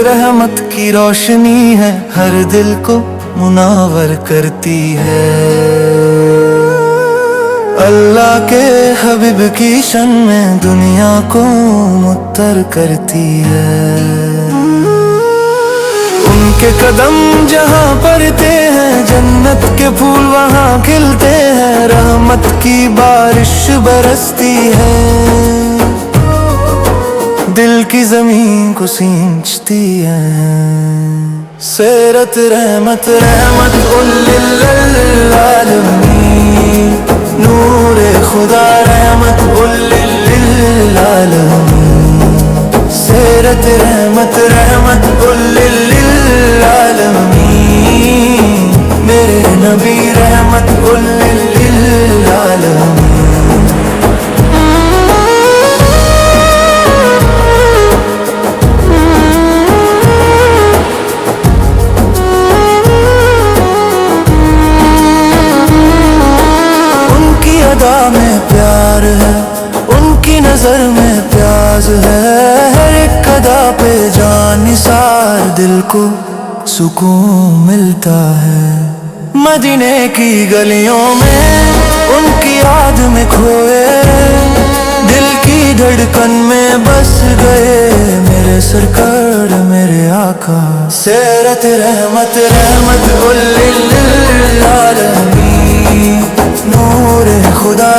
रहमत की रोशनी है, हर दिल को मुनावर करती है। अल्लाह के हबीब की शन में दुनिया को मुत्तर करती है। उनके कदम जहाँ पड़ते हैं, जन्नत के फूल वहाँ खिलते हैं, रहमत की बारिश बरसती है, दिल की जमीन को सींचती है। सीरत रहमत रहमत लिल आलमीन, नूरे खुदा रहमत लिल आलमीन। सीरत रहमत रहमत लिल आलमीन, मेरे नबी रहमत लिल आलमीन। में प्यार है, उनकी नजर में प्याज है, हर एक अदा पे जान निसार दिल को सुकून मिलता है। मदीने की गलियों में उनकी याद में खोए, दिल की धड़कन में बस गए, मेरे सरकार मेरे आका। सीरत रहमत रहमत लिल आलमीन, नूर खुदा